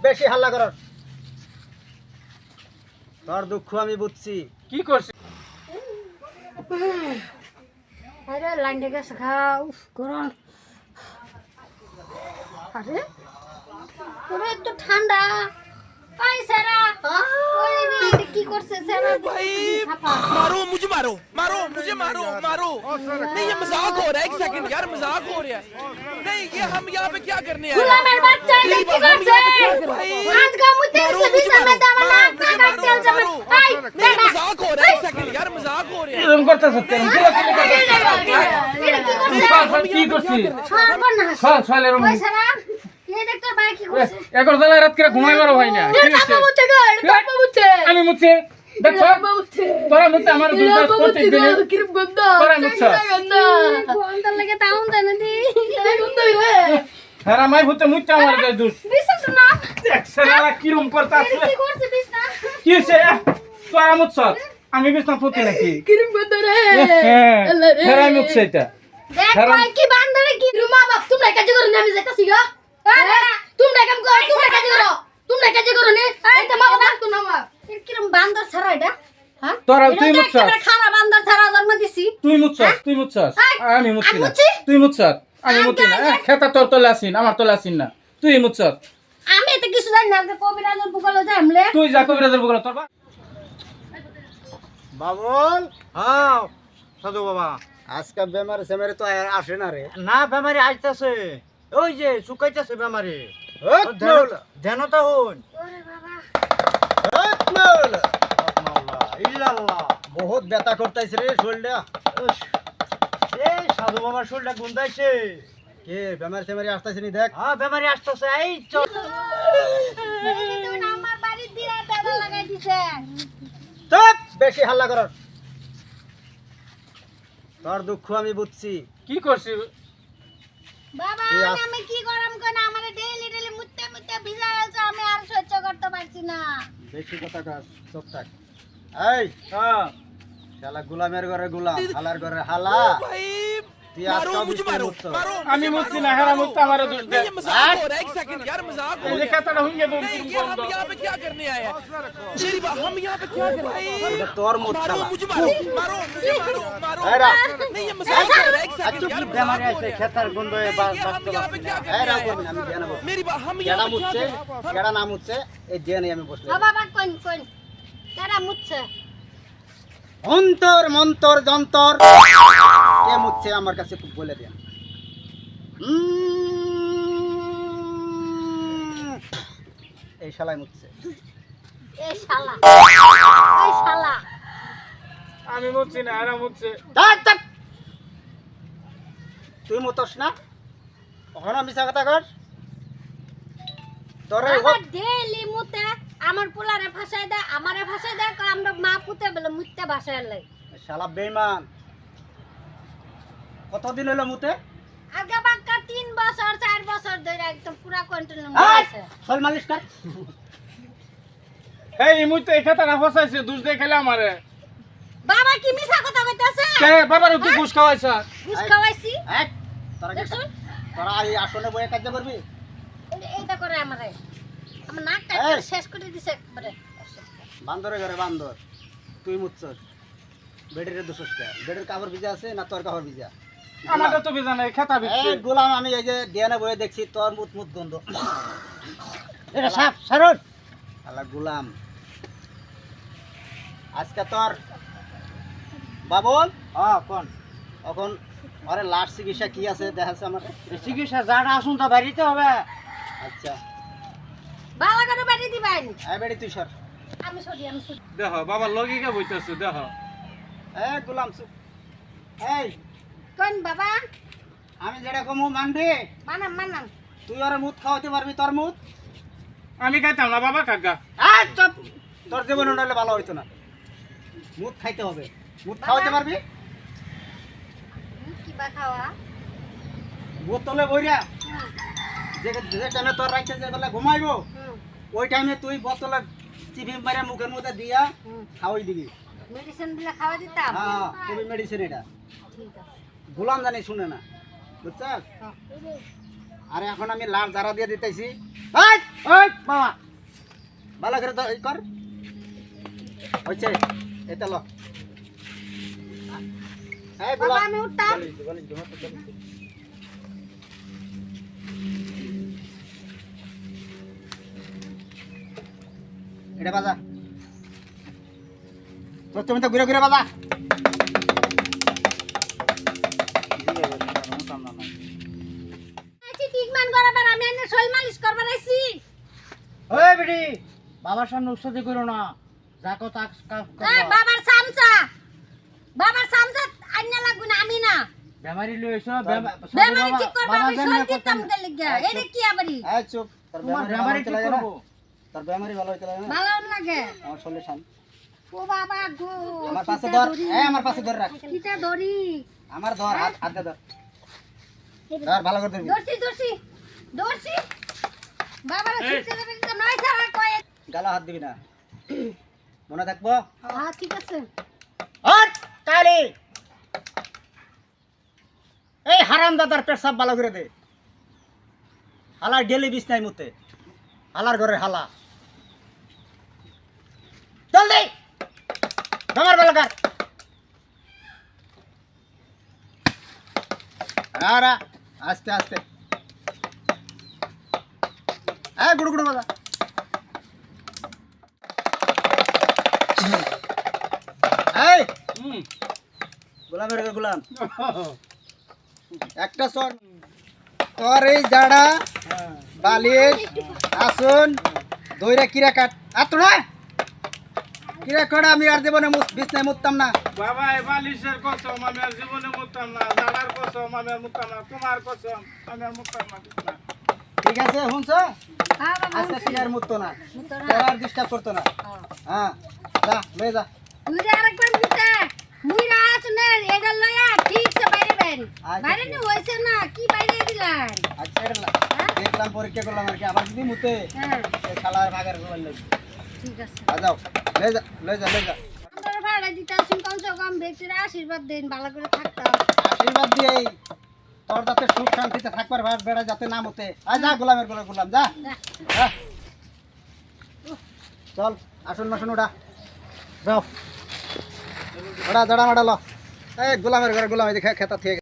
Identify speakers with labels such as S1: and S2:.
S1: বেশি হাল্লা কর। তোর দুঃখ আমি বুঝছি।
S2: কি করছিস?
S3: আরে লাইন গেছে খা উফ গরম। আরে ওরে এত ঠান্ডা পাই সেরা ওরে রে কি করছে সেরা
S4: भाई मारो मुझे मारो मारो मुझे मारो मारो नहीं ये मजाक हो रहा है एक सेकंड यार मजाक हो रहा है नहीं ये हम यहाँ पे क्या करने आए
S3: গুলা মের বাচ্চা এটা কি করছে আজ গা মুতে সে বিছা মে দাও না কাকা তেল জমে আই
S4: नहीं ये मजाक हो रहा है एक सेकंड यार मजाक हो रहा है
S2: এরকম করতেছ কেন?
S3: এটা কি করছে
S2: কি করছিস?
S3: হ্যাঁ বল না
S2: চল এরকম
S3: ওই সেরা এই দেখ তোর ভাই কি করছে
S2: একর বেলা রাত করে ঘুমাইবারও হয় না। কি হইছে?
S3: মুতে গো এটা মুতে
S2: আমি মুছে দেখছ তোরা মুতে আমার দুই পাঁচ প্রত্যেক দিনে তোরা মুছ
S3: ফোনটা লাগে তাউন জানা দি বন্ধ রে
S2: হ্যাঁ মাই ভূতে মুতে আমার গায় দুষ
S3: বিশাল না
S2: দেখছ না কিরম করতাছ
S3: কি করছে বিছনা
S2: কি হইছে? তোরা মুছ আমি বিছনা পুঁতে নাকি
S3: কিরম বন্ধ রে
S2: হ্যাঁ আমি মুছে এটা
S3: দেখ ভাই কি বান্দরে কি রুমা বাপ তোমরা কাজ করো আমি যাইতাছি গো তোমরা কাম করো তোমরা কাজ করো নে এইটা মা বাপ তো না মা কিরম বান্দর ছাড়া এটা হ্যাঁ
S2: তোরা তুই মুছ
S3: খারা বান্দর ছাড়া জন্ম দিছি
S2: তুই মুছ আমি মুছি না
S3: মুছি?
S2: তুই মুছ আমি মুছি না খেতা তোর তলে আসিন আমার তলে আসিন না তুই মুছ
S3: আমি তো কিছু জানি না কবিরাজের বুকলে যাই আমলে
S2: তুই যা কবিরাজের বগল তোর
S1: বাবুল,
S5: হ্যাঁ সাধু বাবা।
S1: আজকে বেমার সেমারে তো আর আসে না রে।
S5: না বেমারি আসতেছে, ওই যে শুকাইতেছে বেমারি।
S1: হট মাওলা,
S5: ধ্যানতা হন।
S3: ওরে বাবা
S1: হট মাওলা।
S5: মাওলা ইল্লাল্লাহ।
S1: বহুত ব্যথা করতেছে রে শরীরটা।
S5: এই সাধু বাবার শরীরটা গুন্দাইছে।
S1: কে বেমার সেমারে আসতেছে নি দেখ।
S5: হ্যাঁ বেমারি আসতেছে, এই চল।
S3: তুমি আমার বাড়ি দিয়ে দাদা লাগাই দিছে
S1: চুপ, বেশি হাল্লা কর। তোর দুঃখ আমি বুঝছি।
S2: কি করছিস?
S3: বাবা
S1: এই আস-
S3: আমি কি গরম কোন আমারে ডেইলি মুতে মুতে ভিজা গেছে আমি আর সহ্য করতে পারছি না
S1: বেশি কথা কর, চুপ থাক। এই
S2: হ্যাঁ
S1: শালা গোলামের ঘরে গোলাম, হালার ঘরে হালা।
S4: भाई
S1: তুই
S4: मारो
S1: আজকে
S4: मुझे
S1: বিছনায়
S4: मारो
S1: মুতছ।
S4: मारो
S2: আমি মুছি না হ্যাঁ মুতে আমার দোষ দে
S4: नहीं ये मजाक हो रहा है एक सेकंड यार मजाक हो
S2: এই যে
S4: रहा है
S2: খেতাটা হইয়া দোষ
S4: नहीं ये हम यहाँ पे क्या करने आए हैं मेरी बात हम यहाँ पे क्या करने आए हैं
S1: এটা তোর মুত
S4: मारो
S1: শালা।
S4: मुझे मारो मारो मुझे मारो मारो
S1: এই রা,
S4: नहीं ये मजाक हो रहा है एक
S1: আচ্ছা,
S4: सेकंड यार
S5: বেমারি
S4: मजाक हो
S5: আছে,
S4: रहा है
S5: খেতার গন্ধ
S4: नहीं,
S5: বাস
S4: ये हम यहाँ पे क्या
S1: এই
S4: करने
S1: রা
S4: आए
S1: করবি না, আমি
S4: हैं
S1: ধ্যান বসে।
S4: मेरी बात हम
S1: কেডা
S4: यहाँ पे
S1: মুতছে,
S4: क्या
S1: কেডা না মুতছে, এই ধ্যানে আমি বসলাম।
S3: বাবা কোন কোন তারা মুচ্ছে
S1: অন্তর মন্তর যন্তর কে মুতছে আমার কাছে খুব বলে দেন। এই শালাই মুতছে।
S3: এই শালা এই শালা
S2: আমি মুছি না হ্যাঁ মুছে
S1: ধ্যাৎ, ধ্যাৎ। তুই মুতস না, ওখানে মিশা কথা কর। তোর এই
S3: আমার ডেইলি মুতে আমার পোলারে ভাষায় দেয় আমারে ভাষায় দেয় কয় আমরা মা পুতে বলে মুতে ভাষায় লাই
S1: শালা বেঈমান। কতদিন হলো মুতে?
S3: আগে বাক্কা 3 বছর 4 বছর ধরে একদম পুরা কন্ট্রোল
S1: এই,
S3: মুতেছে
S1: চল মালিশ কর।
S2: এই মুতে এই খেতাটা ফসাইছে দোষ দিয়ে খেলে আমারে
S3: বাবা কি মিছা কথা কইতাছে
S2: কে বাবার তুই ঘুষ খাওয়াইছ
S3: ঘুষ খাওয়াইছি
S1: এই, তোরা কি-
S3: দেখছুন
S1: তোরা এই আসনে বয়ে কাজ করবি?
S3: এইটা করে আমারে আমার নাক
S1: এই।
S3: কাটতে শেষ করে দিছে একবারে
S1: বান্দরে ঘরে বান্দর, তুই মুতছস। বেডের দোষস কে? বেডের কাপড় ভিজা আছে না তোর কাপড় ভিজা?
S2: আমারটা তো বিজা নাই খেতা বিচ্ছে
S1: এই গোলাম, আমি এই যে ডিয়ানে বয়ে দেখছি তোর মুত মুত গন্ধ।
S5: এটা সাপ সারুন।
S1: শালা গোলাম, আজকে তোর বাবুল
S5: হ্যাঁ কোন
S1: এখন আরে লাস্ট চিকিৎসা কি আছে দেখাচ্ছে আমার।
S5: চিকিৎসা যারা আসুন তা বাড়িতে হবে।
S1: আচ্ছা
S3: বাবা করে বাড়ি দিবেন
S1: এই বেডি তুই সর।
S3: আমি সরি
S2: দেখ বাবার লগিকে বইতাছে দেখ
S1: এই গোলাম চুপ। এই
S3: কোন বাবা
S1: আমি যেটা কমু মানবি?
S3: মানাম
S1: তুই ওরে মুত খাওয়াতে পারবি তোর মুত?
S2: আমি খাইতাম না বাবা কাকা
S1: এই চুপ, তোর জীবন হলে ভালো হইতো না। মুত খাইতে হবে, মুত খাওয়াতে পারবি?
S3: কি বা খাওয়া
S1: বোতলে বইরা যে যে টাইমে তোর রাইতে যে বেলা ঘুমাইবো ওই টাইমে তুই বোতলে চিপি মারে মুখের মধ্যে দিয়া খাওয়াই দিবি।
S3: মেডিসিন দিলে খাওয়া দিতাম
S1: হ্যাঁ, খুবই মেডিসিন এটা।
S3: ঠিক আছে
S1: গোলাম জানি শুনে না, বুঝছস?
S3: হ্যাঁ।
S1: আর এখন আমি লাল জারা দিয়ে দিতেছি। ওই ওই বাবা ভালো করে তো কর হচ্ছে এটা লো এই
S3: বাবা আমি উঠতাম
S1: এটা বাজা তো তুমি তো ঘুরে ঘুরে বাজা
S3: ট্রিটমেন্ট করাবার আমি এনে শরীর মালিশ করবার আইছি
S5: ওই বেটি বাবার সামনে উৎসাহ করো না যা কো তা
S3: বাবার সামসা আইনা লাগু না আমি না
S5: বেমারি লইছো
S3: বেমারি ঠিক করবা আমি শরীর দিতাম দে লাগিয়া এটা কি আবারই
S1: এই চুপ তোর
S5: তোমার
S1: বেমারি
S5: বেমারি ঠিক করব
S1: তোর বেমারি ভালো হইতে লাগে না
S3: ভালো লাগে
S1: আমার সলিউশন
S3: ও বাবা গো
S1: আমার পাশে ধর এই আমার পাশে ধর রাখ
S3: এটা দড়ি
S1: আমার ধর হাত হাত দে ধর ধর ভালো করে ধরবি
S3: দর্শি বাবার ছুটতে দেবে তো নয় ছাড়া কয়
S1: গালা হাত দিবি না মনে থাকবো
S3: হ্যাঁ ঠিক আছে
S1: হট কালি এই হারামদাদার পেশাব ভালো করে দে হালার গেলি বিছনায় মুতে হালার ঘরে হালা জলদি ডমার ভালো কর আরা আস্তে আস্তে হ্যাঁ গুড়ু গুড়ু বাজা এই গোলামের গোলাম একটা সর তোর এই জাড়া বালিশ আসুন দইরা কিরা কাট আত না কিরা কাট আমি আর জীবনে বিছনায় মুততাম না
S2: বাবা এই বালিশের কসম আমি আর জীবনে মুততাম না জালার কসম আমি আর মুততাম না তোমার কসম আমি আর মুততাম না
S1: ঠিক আছে শুনছ
S3: হ্যাঁ বাবা
S1: আজকে সিগার মুততো না তোর আর ডিস্টার্ব করতো না হ্যাঁ যা লয়ে যা
S3: তুই যে আরেকবার মুতে মুইরা আসনে এটা লয়া ঠিক সে বাইরে বেন
S1: আচ্ছা,
S3: বাইরে নি হইছে না কি বাইরে দিলেন
S1: আচ্ছা এটা দেখলাম পরীক্ষা করলাম আর কি আবার যদি মুতে
S3: হ্যাঁ
S1: এই শালার ভাগের গোল লাগবে
S3: ঠিক আছে
S1: যাও লয়ে যা লয়ে যা লয়ে যা
S3: আমরা ভাড়া দিতে আসুন কমসে কম ব্যক্তির আশীর্বাদ দেন ভালো করে থাকতাম
S1: আশীর্বাদ দিয়েই তোর যাতে সুখ শান্তিতে থাকবার ভাত বেড়া যাতে না মতে আয় যা গোলামের গোলা গোলাম যা যা। চল আসুন মাসুন ওটা যাও ওটা জড়া মাডালো এই গোলামের ঘরে গোলাম এই খেতা থেকে